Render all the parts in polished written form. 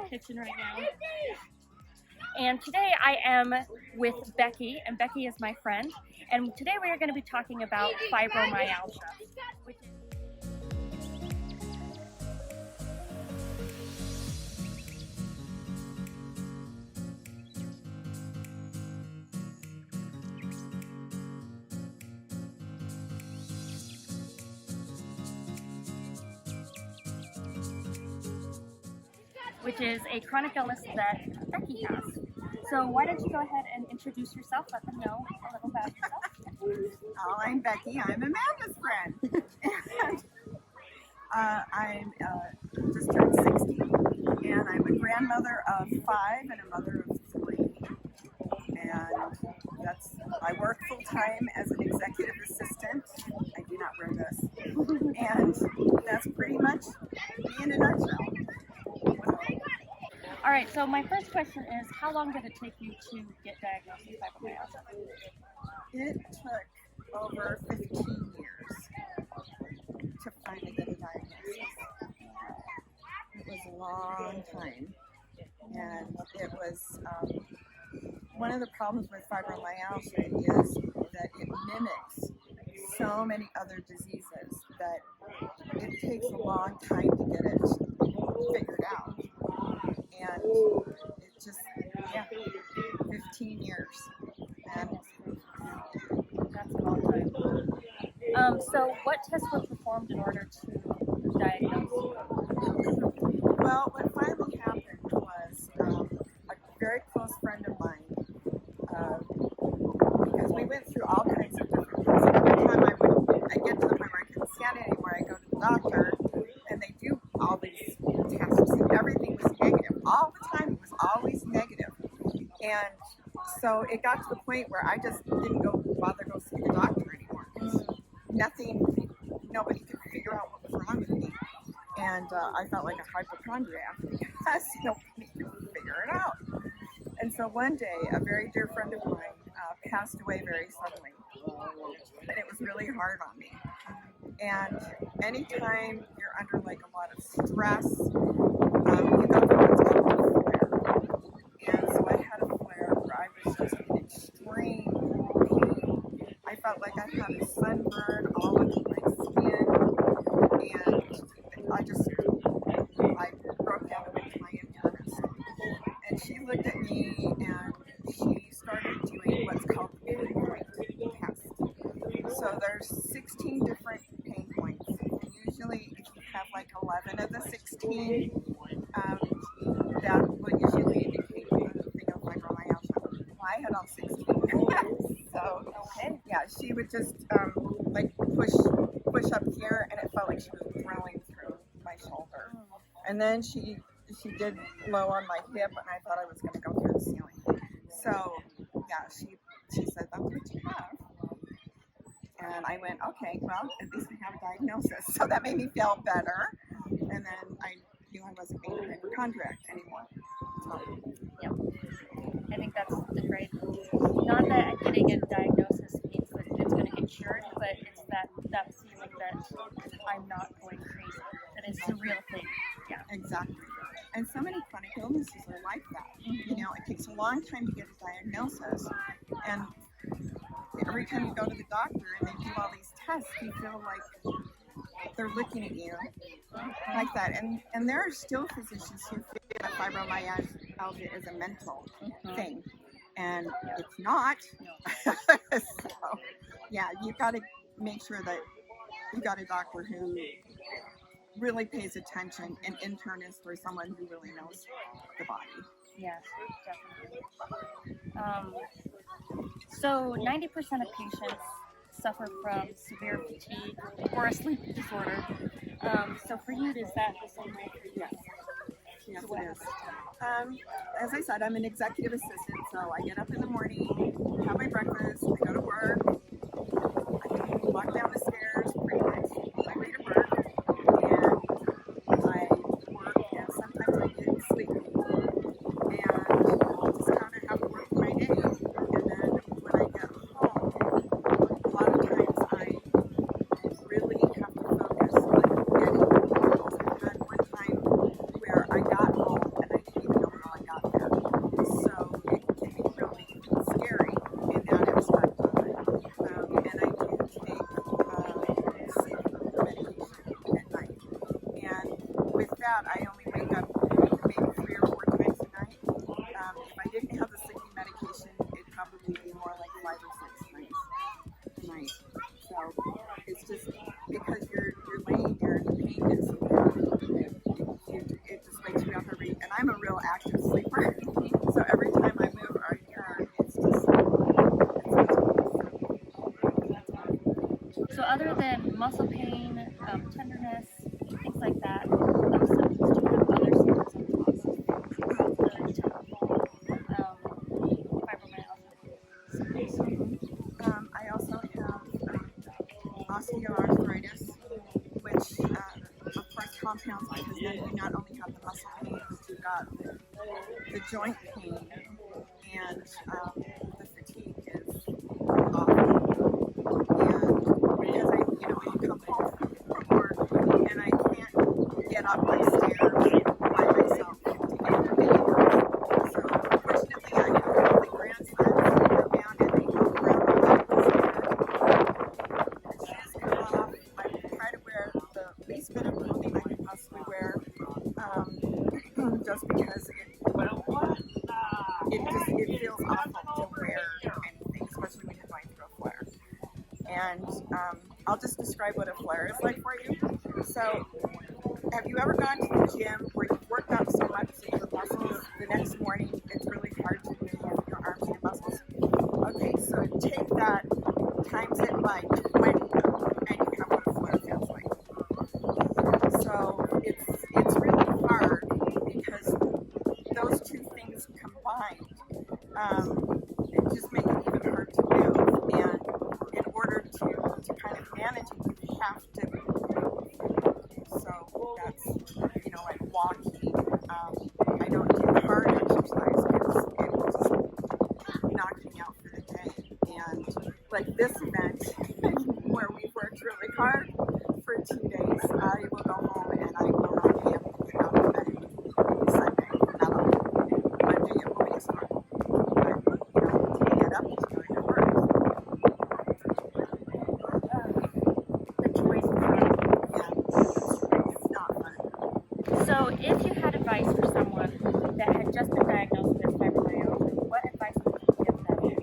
kitchen right now. And today I am with Becke, and Becke is my friend. And today we are going to be talking about fibromyalgia, which is a chronic illness that Becke has. So why don't you go ahead and introduce yourself, let them know a little about yourself. I'm Becke. I'm Amanda's friend. And I'm just turned 60, and I'm a grandmother of 5 and a mother of 3. And I work full time as an executive assistant. I do not wear this. And that's pretty much me in a nutshell. All right, so my first question is, how long did it take you to get diagnosed with fibromyalgia? It took over 15 years to finally get a diagnosis. It was a long time, and it was one of the problems with fibromyalgia is that it mimics so many other diseases that it takes a long time to get it figured out. And it just, 15 years. And that's a long time. So what tests were performed in order to diagnose you? Well, what finally happened was a very close friend of mine, because we went through all kinds of different things. Every time I get to the point where I couldn't stand it anymore, I go to the doctor, and they do all these tests, and everything was negative. All the time, it was always negative. And so it got to the point where I just didn't bother to go see the doctor anymore. Nobody could figure out what was wrong with me. And I felt like a hypochondriac because nobody could figure it out. And so one day, a very dear friend of mine passed away very suddenly. And it was really hard on me. And anytime you're under like a lot of stress, you go through what's called a flare. And so I had a flare where I was just in extreme pain. I felt like I had a sunburn all over my skin, and I broke down and went to my internist. And she looked at me and she started doing what's called the pain point test. So there's 16 different pain points. And usually if you have like 11 of the 16, that will usually indicate anything of fibromyalgia. Well, I had all 16. So yeah, she would just like push up here, and it felt like she was drilling through my shoulder. And then she did low on my hip, and I thought I was going to go through the ceiling. So yeah, she said, that's what you have. And I went, okay, well, at least I have a diagnosis. So that made me feel better. And then I knew I wasn't being a hypochondriac anymore. So, yeah. I think that's the great, not that getting a diagnosis means that it's going to get cured, but it's that feeling that I'm not going crazy, that it's a real thing. Yeah. Exactly. And so many chronic illnesses are like that. Mm-hmm. It takes a long time to get a diagnosis. And every time you go to the doctor and they do all these tests, you feel like they're looking at you like that. And there are still physicians who feel that fibromyalgia is a mental thing. And it's not. So, yeah, you've got to make sure that you got a doctor who really pays attention, an internist or someone who really knows the body. Yes, definitely. So 90% of patients suffer from severe fatigue or a sleep disorder. So for you, is that the same way for you? Yes. Yes, it is. As I said, I'm an executive assistant, so I get up in the morning, have my breakfast, I go to work, I walk down the stairs pretty much on my way to work, and I work, and sometimes I get sleepy, and just kind of have to work my day. And then when I get home, a lot of times I really have to focus on getting things. I've had one time where I got home and I didn't that, I only wake up maybe 3 or 4 times a night. If I didn't have the sleeping medication, it'd probably be more like 5 or 6 nights a night. So it's just because you're laying there and the pain is so bad, it just wakes you up and I'm a real active sleeper. So every time I move or I turn, it's just So other than muscle pain, tenderness, things like that, those symptoms, do you have other symptoms on top of the typical fibromyalgia symptoms? I also have osteoarthritis, which of course compounds because then you not only have the muscle pain, but you've got the joint pain, and the fatigue is awful. And because I come home from work and I can't get up my stairs by myself to get to the baby. So fortunately I have the grandsons who are around and they help around my ankles and shoes come off. I try to wear the least bit of clothing I can possibly wear, just because it feels awful to wear anything, especially when you're going through a flare. And I'll just describe what a flare is like for you. So, have you ever gone to the gym where you've worked out so much that your muscles, the next morning, it's really hard to move your arms and your muscles? Okay, so take that, times it by 20, and you have what a flare feels like. So, it's really hard because those two things combined it just make it even hard to move. And in order to kind of manage it, you have to move. So that's, like walking. I don't do hard exercise because it will just knock me out for the day. And like this event, where we've worked really hard for 2 days, I will go home and I will not be able to get out of bed Sunday at all. Monday it will be a struggle. But, to get up is doing the work. The choice of food. Yeah, it's not fun. So if you had advice for someone that had just been diagnosed with fibromyalgia, what advice would you give them to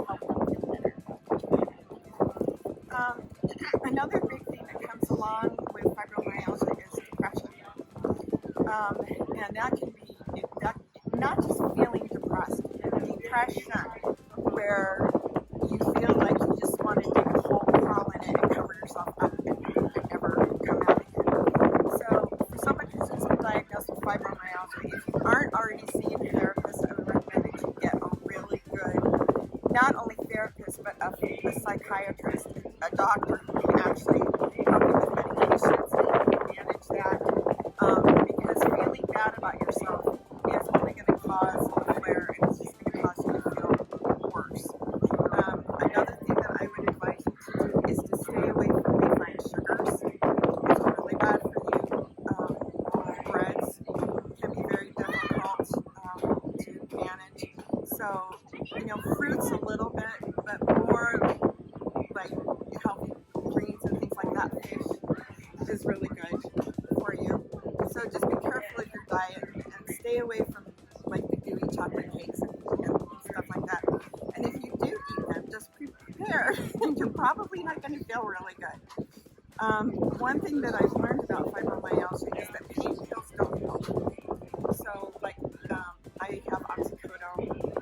help them feel better? Another big thing that comes along with fibromyalgia is depression. And that can be not just feeling depressed, depression, where you feel like you just want to dig a hole, crawl in it, and cover yourself up and never come out again. So for someone who's just been diagnosed with fibromyalgia, if you aren't already seeing a therapist, I would recommend that you get a really good, not only therapist, but a psychiatrist, a doctor who can actually help you with medications and manage that. Because feeling bad about yourself is only going to cause a flare and it's just going to cause you to feel worse. Another thing that I would advise you to do is to stay away from refined sugars. It's really bad for you. Breads can be very difficult to manage. So, fruits a little bit, but more like healthy greens and things like that. Fish is really good for you. So just be careful of your diet and stay away from like the gooey chocolate cakes and stuff like that. And if you do eat them, just prepare. You're probably not going to feel really good. One thing that I've learned about fibromyalgia is that pain pills don't help. So like I have oxycodone,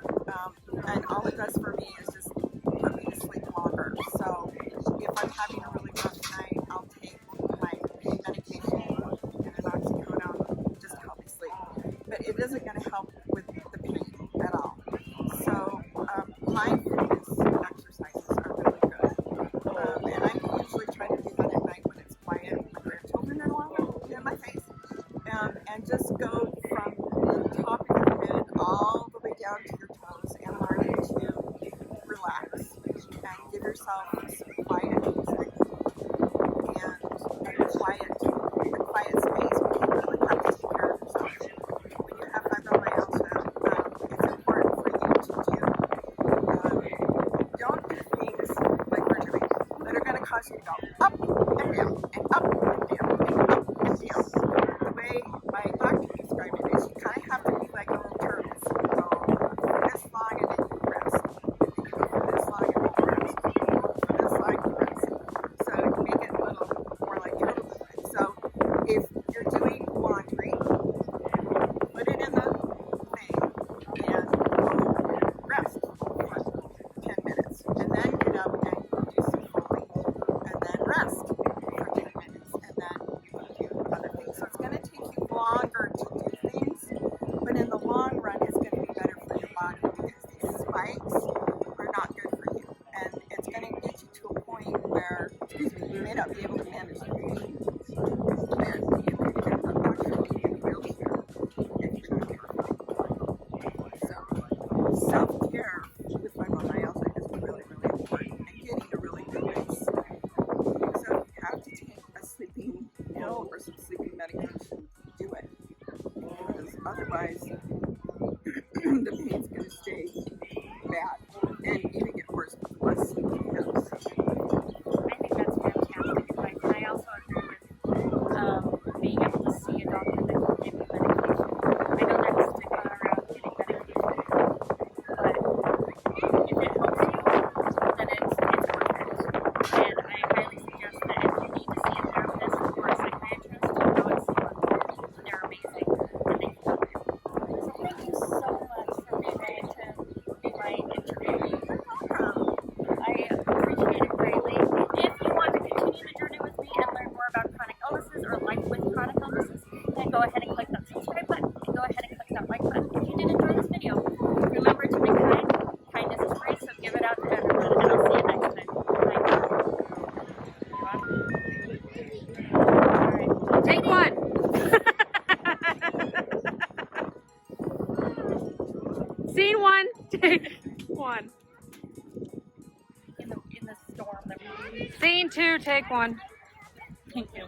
and all it does for me is just put me to sleep longer. So if I'm having a really rough night, I'll take my pain medication and an oxycodone just to help me sleep. But it isn't going to help with the pain at all. So mindfulness exercises are really good. And I usually try to do that at night when it's quiet and my grandchildren are along in my face. And just go from the top of your head all the way down to your toes and learning to relax and give yourself some quiet music and a quiet space, because you really have to take care of yourself. When you have fibromyalgia, it's important for you to don't do things like we're doing that are going to cause you to go up and down and up and down and up and down. The way way my doctor described it is you kind of have to be like a little turtle. You go for this long and then you rest. And then you go for this long and then you rest. You go for this long and you rest. So you make it a little more like turtle movement. So if you're doing laundry, put it in the thing and go rest for 10 minutes. And then get up and do some folding. And then rest for 10 minutes. And then you can do other things. So it's going to take you longer to do things. But in the long run, it's going to be better for your body because these spikes are not good for you. And it's going to get you to a point where, you may not be able to manage the pain. And you could get actually in a wheelchair if you're not careful. So self-care with fibromyalgia is really, really important and getting a really good night's sleep. So if you have to take a sleeping pill or some sleeping medication, do it. Because otherwise, the pain's going to stay bad and even get worse with less sleep you have. I think that's fantastic advice. And I also agree with being able to see a doctor that can give you medication. I know there's a stigma around getting medication, but if it helps you, then it's worth it. And I highly suggest that if you need to see a therapist or a psychiatrist, go and see one. They're amazing and they can help you. So thank you so much for being willing to be my interview. I appreciate it greatly. If you want to continue the journey with me and learn more about chronic illnesses or life with chronic illnesses, then go ahead and click that subscribe button and go ahead and click that like button if you did enjoy this video. Remember to be kind. Kindness is free, so give it out to everyone, and I'll see you next time. Bye. Alright. Take one. Scene one, take one. In the storm that we Scene two, take one. Thank you.